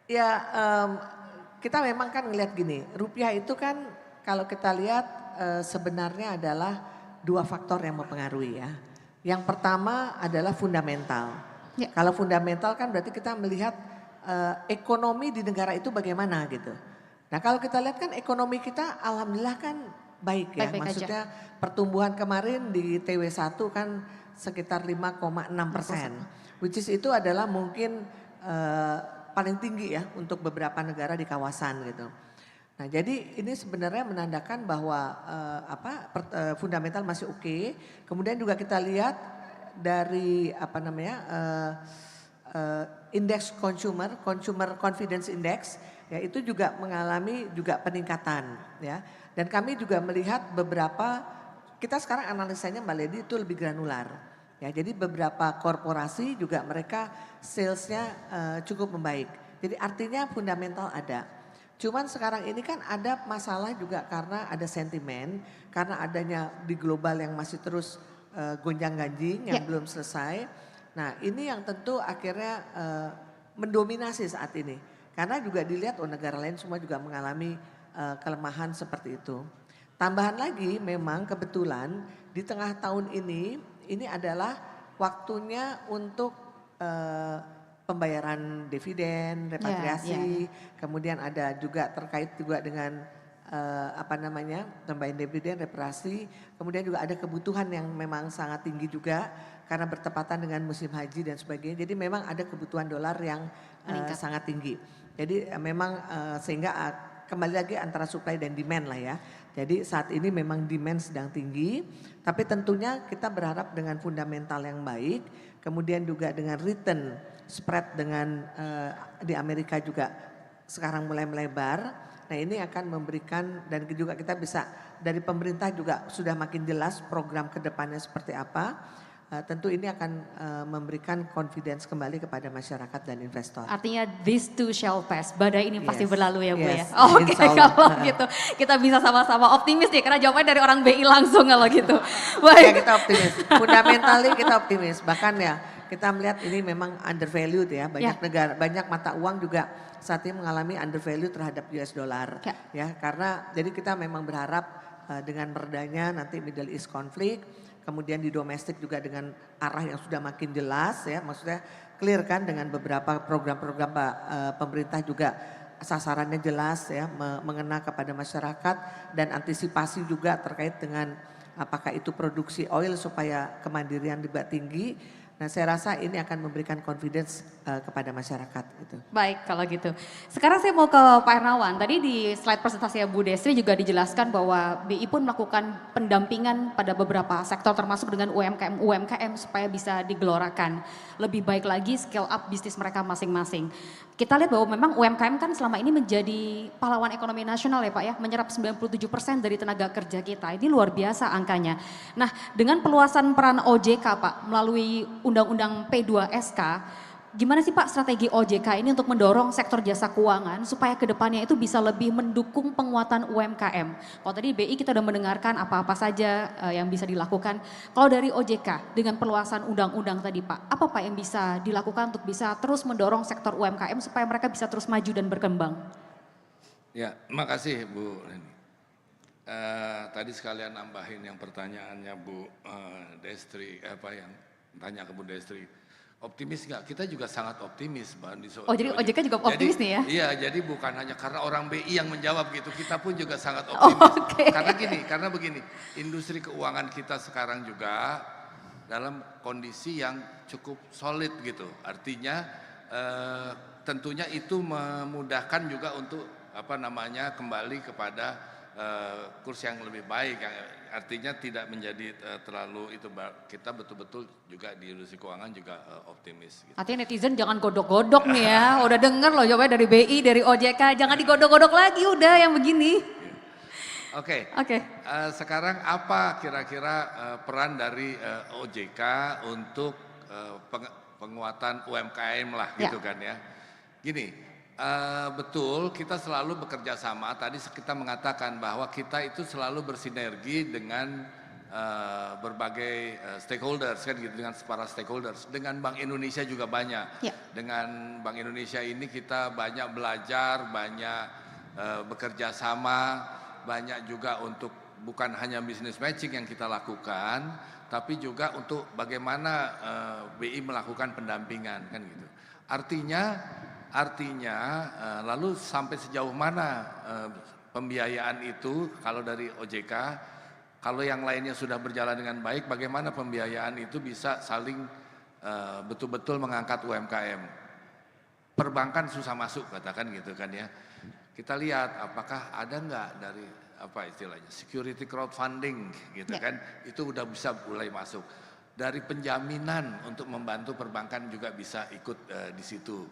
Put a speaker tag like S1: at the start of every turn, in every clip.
S1: Ya, kita memang kan ngelihat gini, rupiah itu kan kalau kita lihat sebenarnya adalah dua faktor yang mempengaruhi ya. Yang pertama adalah fundamental.
S2: Ya,
S1: Kalau fundamental kan berarti kita melihat ekonomi di negara itu bagaimana gitu. Nah kalau kita lihat kan ekonomi kita alhamdulillah kan baik ya.
S2: baik-baik aja.
S1: Maksudnya pertumbuhan kemarin di TW1 kan sekitar 5,6%.
S2: 61.
S1: Which is itu adalah mungkin eh, paling tinggi ya untuk beberapa negara di kawasan gitu. Nah, jadi ini sebenarnya menandakan bahwa fundamental masih oke. Kemudian juga kita lihat dari apa namanya indeks consumer confidence index, ya itu juga mengalami juga peningkatan ya. Dan kami juga melihat beberapa, kita sekarang analisanya Mbak Lady itu lebih granular. Ya, jadi beberapa korporasi juga mereka salesnya cukup membaik. Jadi artinya fundamental ada. Cuman sekarang ini kan ada masalah juga karena ada sentimen, karena adanya di global yang masih terus gonjang-ganjing yang
S2: Ya,
S1: belum selesai. Nah ini yang tentu akhirnya mendominasi saat ini. Karena juga dilihat negara lain semua juga mengalami kelemahan seperti itu. Tambahan lagi memang kebetulan di tengah tahun ini adalah waktunya untuk pembayaran dividen,
S2: ya, ya.
S1: repatriasi, kemudian ada juga terkait juga dengan pembayaran dividen, repatriasi, kemudian juga ada kebutuhan yang memang sangat tinggi juga karena bertepatan dengan musim haji dan sebagainya. Jadi memang ada kebutuhan dolar yang
S2: Meningkat.
S1: sangat tinggi. Jadi memang sehingga kembali lagi antara supply dan demand lah ya. Jadi saat ini memang demand sedang tinggi, tapi tentunya kita berharap dengan fundamental yang baik, kemudian juga dengan return spread dengan di Amerika juga sekarang mulai melebar. Nah ini akan memberikan dan juga kita bisa dari pemerintah juga sudah makin jelas program kedepannya seperti apa. Tentu ini akan memberikan confidence kembali kepada masyarakat dan investor.
S2: Artinya this too shall pass. Badai ini pasti
S1: Yes,
S2: berlalu ya Bu ya.
S1: yes,
S2: Oke,
S1: insya Allah.
S2: kalau gitu kita bisa sama-sama optimis nih karena jawabannya dari orang BI langsung kalau gitu.
S1: Ya
S2: Baik.
S1: kita optimis, fundamentally kita optimis. Bahkan ya kita melihat ini memang undervalued ya.
S2: Ya,
S1: Banyak negara, banyak mata uang juga saat ini mengalami undervalue terhadap US dollar.
S2: ya.
S1: Ya karena jadi kita memang berharap dengan meredanya nanti Middle East konflik, kemudian di domestik juga dengan arah yang sudah makin jelas ya. Maksudnya clear kan dengan beberapa program-program pemerintah juga sasarannya jelas ya mengena kepada masyarakat dan antisipasi juga terkait dengan apakah itu produksi oil supaya kemandirian juga tinggi. Nah saya rasa ini akan memberikan confidence kepada masyarakat gitu.
S2: Baik kalau gitu. Sekarang saya mau ke Pak Hernawan. Tadi di slide presentasi Bu Destri juga dijelaskan bahwa BI pun melakukan pendampingan pada beberapa sektor termasuk dengan UMKM supaya bisa digelorakan. Lebih baik lagi scale up bisnis mereka masing-masing. Kita lihat bahwa memang UMKM kan selama ini menjadi pahlawan ekonomi nasional ya Pak ya, menyerap 97% dari tenaga kerja kita. Ini luar biasa angkanya. Nah, dengan peluasan peran OJK Pak melalui Undang-Undang P2SK, gimana sih Pak strategi OJK ini untuk mendorong sektor jasa keuangan supaya kedepannya itu bisa lebih mendukung penguatan UMKM? Kalau tadi BI kita udah mendengarkan apa-apa saja yang bisa dilakukan. Kalau dari OJK dengan perluasan undang-undang tadi Pak, apa Pak yang bisa dilakukan untuk bisa terus mendorong sektor UMKM supaya mereka bisa terus maju dan berkembang?
S3: Ya, makasih Bu Leni. Tadi sekalian nambahin yang pertanyaannya Bu Destri, apa yang tanya ke Bu Destri. Optimis nggak? Kita juga sangat optimis, Mbak.
S2: Oh jadi OJK juga optimis nih ya?
S3: Iya, jadi bukan hanya karena orang BI yang menjawab gitu, kita pun juga sangat optimis.
S2: Oke.
S3: Karena begini, industri keuangan kita sekarang juga dalam kondisi yang cukup solid gitu. Artinya tentunya itu memudahkan juga untuk kembali kepada kurs yang lebih baik, artinya tidak menjadi terlalu itu, kita betul-betul juga di industri keuangan juga optimis. Gitu.
S2: Artinya netizen jangan godok-godok nih ya, udah denger loh jawabannya dari BI, dari OJK, jangan digodok-godok lagi udah yang begini.
S3: Oke.
S2: Oke.
S3: Sekarang apa kira-kira peran dari OJK untuk penguatan UMKM lah gitu kan ya. Gini. Betul, kita selalu bekerja sama. Tadi kita mengatakan bahwa kita itu selalu bersinergi dengan berbagai stakeholders kan gitu, dengan para stakeholders, dengan Bank Indonesia juga banyak.
S2: Ya.
S3: Dengan Bank Indonesia ini kita banyak belajar, banyak bekerja sama, banyak juga untuk bukan hanya business matching yang kita lakukan, tapi juga untuk bagaimana BI melakukan pendampingan kan gitu. Artinya lalu sampai sejauh mana pembiayaan itu kalau dari OJK, kalau yang lainnya sudah berjalan dengan baik, bagaimana pembiayaan itu bisa saling betul-betul mengangkat UMKM. Perbankan susah masuk katakan gitu kan ya. Kita lihat apakah ada nggak dari apa istilahnya security crowdfunding gitu
S2: Ya.
S3: kan, itu udah bisa mulai masuk. Dari penjaminan untuk membantu perbankan juga bisa ikut di situ.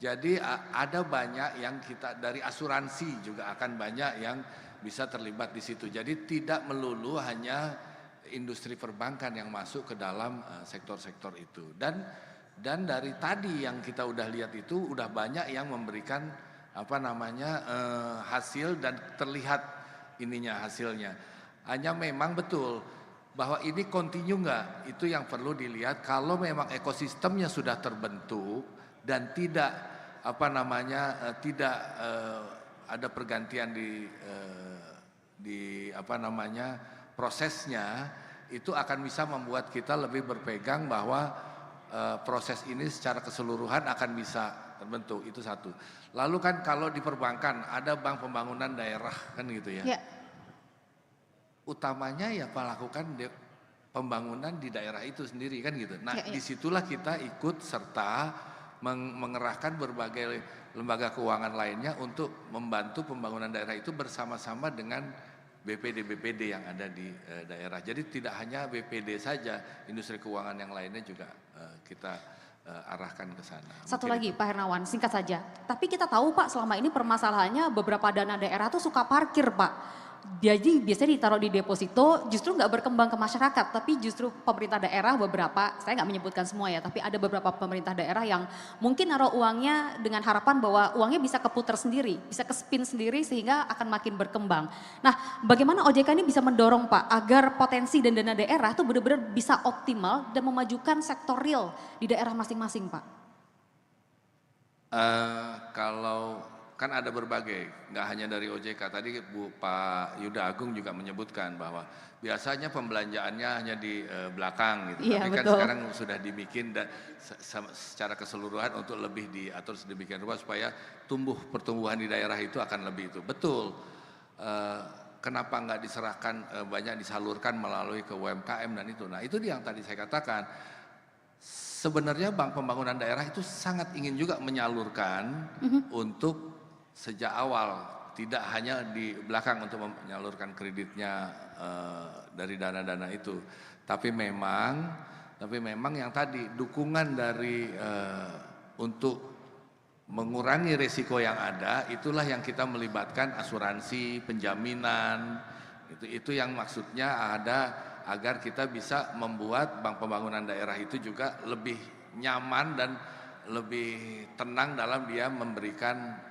S3: Jadi ada banyak yang kita dari asuransi juga akan banyak yang bisa terlibat di situ. Jadi tidak melulu hanya industri perbankan yang masuk ke dalam sektor-sektor itu. Dan dari tadi yang kita udah lihat itu udah banyak yang memberikan hasil dan terlihat ininya hasilnya. Hanya memang betul bahwa ini continue nggak, itu yang perlu dilihat. Kalau memang ekosistemnya sudah terbentuk dan tidak tidak ada pergantian di prosesnya, itu akan bisa membuat kita lebih berpegang bahwa proses ini secara keseluruhan akan bisa terbentuk. Itu satu. Lalu kan kalau di perbankan ada Bank Pembangunan Daerah kan gitu ya.
S2: Ya.
S3: Utamanya ya melakukan pembangunan di daerah itu sendiri kan gitu. Nah,
S2: Ya, ya.
S3: disitulah kita ikut serta mengerahkan berbagai lembaga keuangan lainnya untuk membantu pembangunan daerah itu bersama-sama dengan BPD-BPD yang ada di daerah. Jadi tidak hanya BPD saja, industri keuangan yang lainnya juga kita arahkan ke sana.
S2: Satu
S3: Mungkin
S2: lagi
S3: itu.
S2: Pak Hernawan, singkat saja. Tapi kita tahu Pak, selama ini permasalahannya beberapa dana daerah tuh suka parkir Pak. Jadi biasanya ditaruh di deposito, justru nggak berkembang ke masyarakat, tapi justru pemerintah daerah beberapa, saya nggak menyebutkan semua ya, tapi ada beberapa pemerintah daerah yang mungkin naruh uangnya dengan harapan bahwa uangnya bisa keputar sendiri, bisa ke-spin sendiri sehingga akan makin berkembang. Nah, bagaimana OJK ini bisa mendorong Pak agar potensi dan dana daerah itu benar-benar bisa optimal dan memajukan sektor real di daerah masing-masing Pak?
S3: Kalau kan ada berbagai, nggak hanya dari OJK. Tadi Pak Yuda Agung juga menyebutkan bahwa biasanya pembelanjaannya hanya di belakang gitu.
S2: Iya,
S3: Tapi kan
S2: betul.
S3: sekarang sudah dibikin secara keseluruhan untuk lebih diatur sedemikian rupa supaya pertumbuhan di daerah itu akan lebih itu. Betul. Kenapa nggak diserahkan banyak disalurkan melalui ke UMKM dan itu. Nah itu yang tadi saya katakan. Sebenarnya Bank Pembangunan Daerah itu sangat ingin juga menyalurkan untuk sejak awal, tidak hanya di belakang untuk menyalurkan kreditnya dari dana-dana itu. Tapi memang yang tadi dukungan dari untuk mengurangi risiko yang ada, itulah yang kita melibatkan asuransi, penjaminan, itu yang maksudnya ada agar kita bisa membuat Bank Pembangunan Daerah itu juga lebih nyaman dan lebih tenang dalam dia memberikan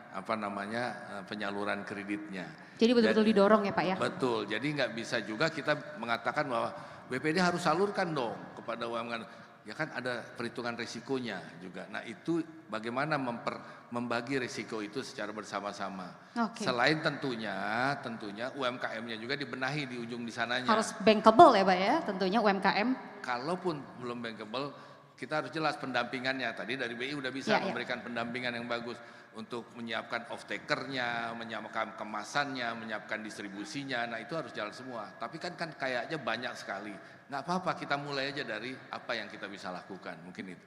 S3: penyaluran kreditnya.
S2: Jadi betul-betul didorong ya Pak ya?
S3: Betul, jadi nggak bisa juga kita mengatakan bahwa BPD harus salurkan dong kepada UMKM. Ya kan ada perhitungan risikonya juga. Nah itu bagaimana membagi risiko itu secara bersama-sama.
S2: Oke.
S3: Selain tentunya UMKM-nya juga dibenahi di ujung di sananya.
S2: Harus bankable ya Pak ya, tentunya UMKM.
S3: Kalaupun belum bankable, kita harus jelas pendampingannya. Tadi dari BI udah bisa memberikan pendampingan yang bagus untuk menyiapkan off-takernya, menyiapkan kemasannya, menyiapkan distribusinya. Nah itu harus jalan semua. Tapi kan kayaknya banyak sekali. Nggak apa-apa, kita mulai aja dari apa yang kita bisa lakukan. Mungkin itu.